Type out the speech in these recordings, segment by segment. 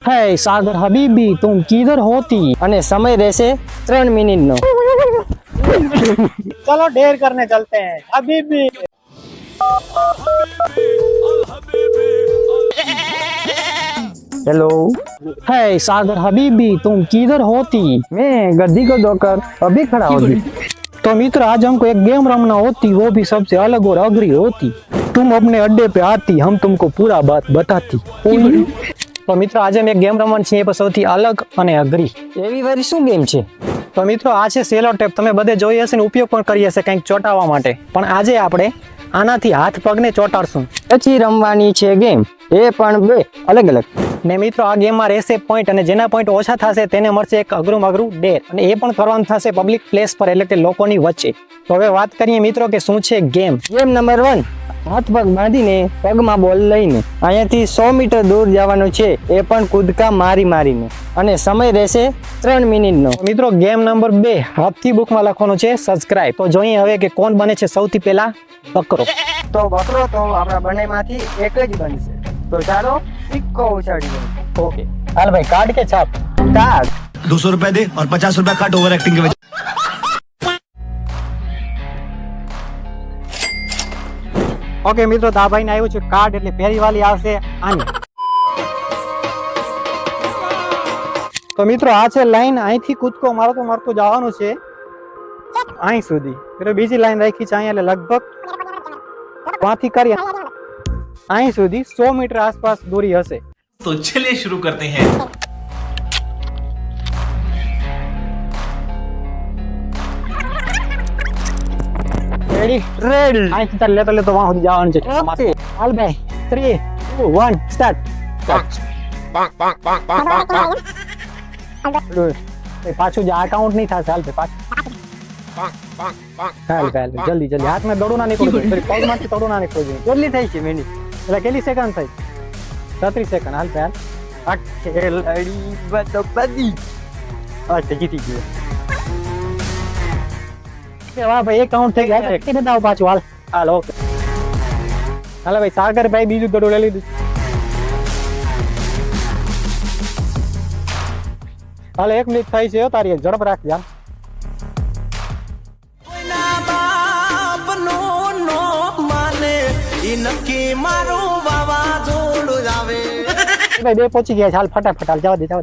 है सागर हबीबी तुम किधर होती અને સમય રહેશે 3 મિનિટનો। चलो ढेर करने चलते हैं हबीबी। हेलो, है सागर हबीबी तुम किधर होती। मैं गद्दी को धोकर अभी खड़ा होगी। तो मित्र आज हमको एक गेम रमना होती, वो भी सबसे अलग और अघरी होती। तुम अपने अड्डे पे आती, हम तुमको पूरा बात बताती। तो मित्र आज हम एक गेम रमવાની છે એ સૌથી અલગ અને અઘરી। એવી વારી શું ગેમ છે? તો મિત્રો આ છે સેલો ટેપ। તમે બધે જોઈ હશે ને ઉપયોગ પણ કરી હશે કંઈક ચોંટાડવા માટે, પણ આજે આપણે આનાથી હાથ પગને ચોંટાડશું। પછી રમવાની છે ગેમ, એ પણ બે અલગ અલગ। ને મિત્રો આ ગેમમાં રહેશે પોઈન્ટ, અને જેના પોઈન્ટ ઓછા થશે તેને મળશે એક અઘરું અઘરું ડેર, અને એ પણ કરવાનું થશે પબ્લિક પ્લેસ પર, એટલે કે લોકોની વચ્ચે। તો હવે વાત કરીએ મિત્રો કે શું છે ગેમ। ગેમ નંબર 1, હાથ પગ બાંધીને પગમાં બોલ લઈને અહીંયાથી 100 મીટર દૂર જવાનું છે, એ પણ કૂદકા મારીને, અને સમય રહેશે 3 મિનિટનો। મિત્રો ગેમ નંબર 2, હાથથી બુકમાં લખવાનું છે સબસ્ક્રાઇબ। તો જોઈએ હવે કે કોણ બને છે સૌથી પહેલા બકરો। તો બકરો તો આપણા બંનેમાંથી એક જ બનશે। તો ચાલો સિક્કો ઉછાળીએ। ओके हाल भाई कार्ड के छाप કાર્ડ 200 रुपए दे और 50 रुपए काट ओवर एक्टिंग के वजह। ओके મિત્રો તો આ ભાઈને આવ્યું છે કાર્ડ, એટલે પહેલી વાલી આવશે આની। તો મિત્રો આ છે લાઈન, અહીંથી કૂદકો મારતો જવાનું છે અહીં સુધી। એટલે બીજી લાઈન રાખી છે અહીંયા, એટલે લગભગ ત્યાંથી કરી અહીં સુધી 100 મીટર આસપાસ દૂરી હશે। तो चलिए शुरू करते हैं। Ready ready. અહીંથી તાર લેતો વાં સુધી જવાનું છે। ઓકે હાલ ભાઈ 3 2 1 સ્ટાર્ટ। પાછું જે અકાઉન્ટ નહીં થશે, હાલ ભાઈ પાછું જલ્દી હાથમાં દોડું ના નીકળવું, પગમાંથી દોડું ના નીકળવું। કેટલી થઈ છે મિનિટ? એટલે કેટલી સેકન્ડ થઈ? 36 સેકન્ડ। હાલ ભાઈ આ ખેલાડી બધી અચ્છા જીતી ગયો। વાહ ભાઈ એક કાઉન્ટ થઈ ગયા, કે બતાવો પાછું। હાલ હાલ ઓકે હાલ ભાઈ સાગર ભાઈ બીજું દડું લઈ લીધું। હાલ 1 મિનિટ થઈ છે તારી, ઝડપ રાખ યાર। ભાઈ 2 પહોંચી ગયા છે, હાલ ફટાફટ હાલ જવા દે હાલ।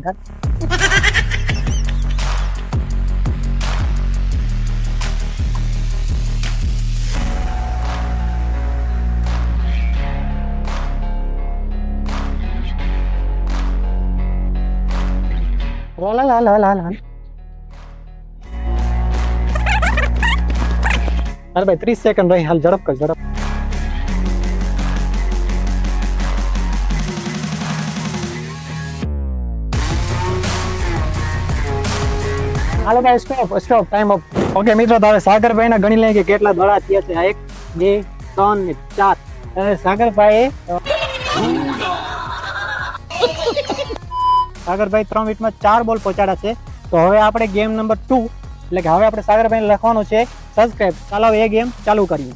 હાલ ભાઈ 30 સેકન્ડ રહી, હાલ ઝડપ કર ઝડપ। હાલો ભાઈ સ્ટોપ ટાઈમ અપ। ઓકે મિત્રો તો હવે સાગરભાઈ ના ગણી લઈએ કે કેટલા દડા થયા છે। 1 2 3 ને 4। સાગરભાઈ 3 મિનિટમાં 4 બોલ પહોંચાડ્યા છે। તો હવે આપણે ગેમ નંબર 2, એટલે કે હવે આપણે સાગરભાઈને લખવાનું છે સબસ્ક્રાઇબ। ચાલો એ ગેમ ચાલુ કરીએ।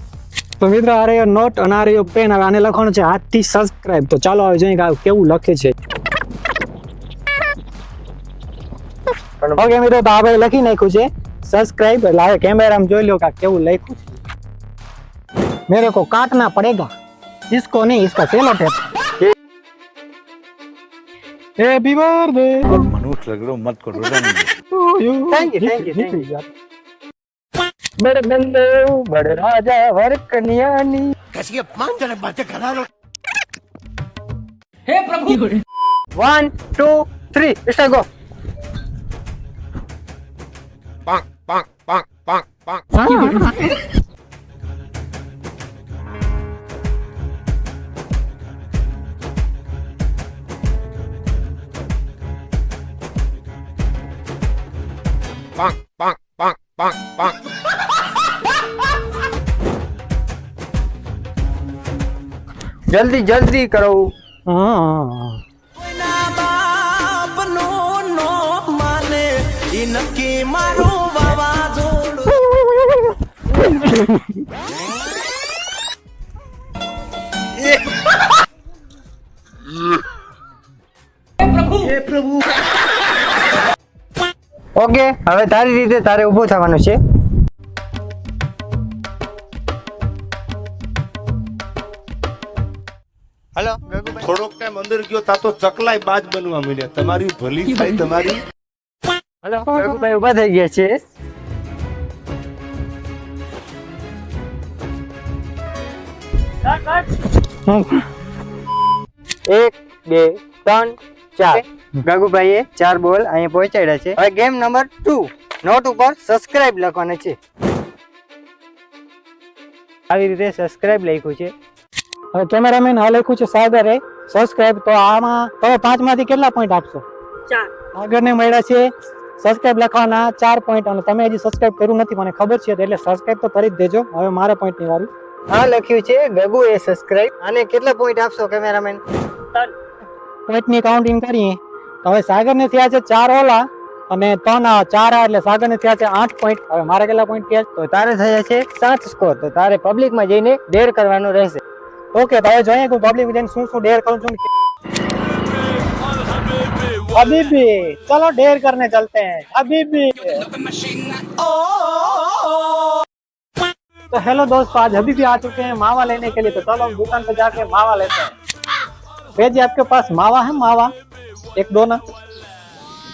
તો મિત્રો આ રહ્યો નોટ અને આ રહ્યો પેન, હવે આને લખવાનું છે હાથથી સબસ્ક્રાઇબ। તો ચાલો હવે જોઈએ કે કેવું લખે છે। ઓકે મિત્રો તો આ ભાઈ લખી નાખ્યું છે સબસ્ક્રાઇબ। એટલે હવે કેમેરામાં જોઈ લો કે કેવું લખ્યું છે। મેરે કો કાટના પડેગા, इसको नहीं, इसका सेलो टेप। हैप्पी बर्थडे मनुष्य लग रहे हो, मत करो થેન્ક યુ। બડે બંદો બડે રાજા વર કન્યાની कैसी अपमानजनक बातें कर रहा है। 1 2 3 स्टार्ट गो। જલ્દી જલ્દી કરો। હા ઓકે, હવે તારી રીતે તારે ઊભું થવાનું છે. હલો ગગુભાઈ. થોડોક ટાઈમ અંદર ગયો તા તો ચકલાય બાજ બનવા માંડ્યા. તમારી ભલી થાય તમારી. હલો ગગુભાઈ ઊભા થઈ ગયા છે. એક, બે, ત્રણ, ચાર. ગગુભાઈએ 4 બોલ અહીંયા પહોંચાડ્યા છે. હવે ગેમ નંબર 2. નોટ ઉપર સબસ્ક્રાઇબ લખવાનું છે. આવી રીતે સબસ્ક્રાઇબ લખ્યું છે. હવે કેમેરામેન આ લખ્યું છે સાગરે સબસ્ક્રાઇબ, તો આમાં તમે 5 માંથી કેટલા પોઈન્ટ આપશો? 4. સાગરને મળ્યા છે સબસ્ક્રાઇબ લખવાના 4 પોઈન્ટ, અને તમે હજી સબસ્ક્રાઇબ કર્યું નથી મને ખબર છે, એટલે સબસ્ક્રાઇબ તો કરી જ દેજો. હવે મારે પોઈન્ટ ની વારી. આ લખ્યું છે ગગુએ સબસ્ક્રાઇબ. આને કેટલા પોઈન્ટ આપશો કેમેરામેન? પોઈન્ટ ની કાઉન્ટિંગ કરીએ તો હવે સાગર ને થયા છે 4 ઓલા અને 3 આ 4 આ, એટલે સાગર ને થયા છે 8 પોઈન્ટ. હવે મારે કેટલા પોઈન્ટ થયા? તો તારે થયા છે 7 સ્કોર. તો તારે પબ્લિક માં જઈને ડેર કરવાનું રહેશે. ઓકે, તો હવે જોઈએ કે પબ્લિક જઈને શું શું ડેર કરું છું. हबीबी चलो ढेर करने चलते हैं हबीबी। तो हेलो दोस्तों, आज हबीबी आ चुके हैं मावा लेने के लिए। तो चलो हम दुकान पे जाके मावा लेते हैं। भेजी आपके पास मावा है? मावा एक दो ना।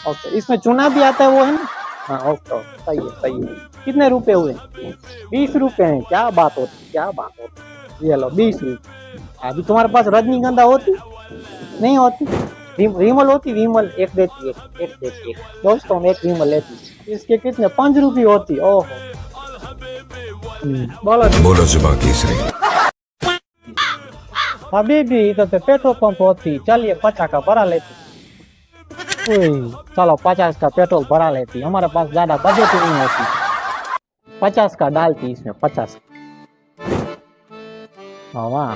ओके, इसमें चूना भी आता है वो है ना? हाँ ओके, सही है सही है। कितने रुपए हुए? 20 रुपए हैं। क्या बात होती, क्या बात होती। ये लो 20 रुपए। अभी तुम्हारे पास रजनीगंधा होती? नहीं होती। विमल होती? विमल एक देती, एक देती एक। दोस्तों एक विमल लेती, इसके कितने 5 रुपये होती। ओहो बोलो बोलो जुबा केसरी। हबीबी तो पेट्रोल पंप होती। चलिए 50 का भरा लेती। चलो 50 का पेट्रोल भरा लेती। हमारे पास ज्यादा बजट नहीं होती। 50 का डालती इसमें 50। वाह,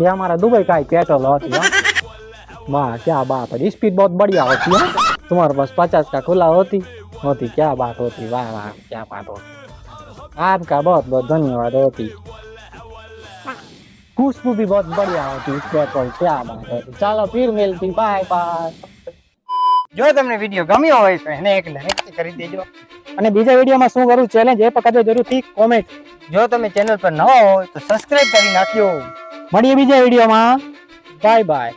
ये हमारा दुबई का ही पेट्रोल होती है। वाह क्या बात है, स्पीड बहुत बढ़िया होती है। तुम्हारे पास 50 का खुला होती। क्या बात होती। वाह वाह क्या बात होती। आपका बहुत बहुत धन्यवाद होती। खुशबू भी बहुत बढ़िया होती इस पेट्रोल। क्या बात होती। चलो फिर मिलती, बाय बाय। જો તમને વિડિયો ગમ્યો હોય તો એને એક લાઈક કરી દેજો અને બીજા વિડિયોમાં શું કરું ચેલેન્જ એ પકડજો જરૂરથી કોમેન્ટ. જો તમે ચેનલ પર નવા હો તો સબસ્ક્રાઇબ કરી નાખ્યો. મળીએ બીજા વિડિયોમાં. Bye bye.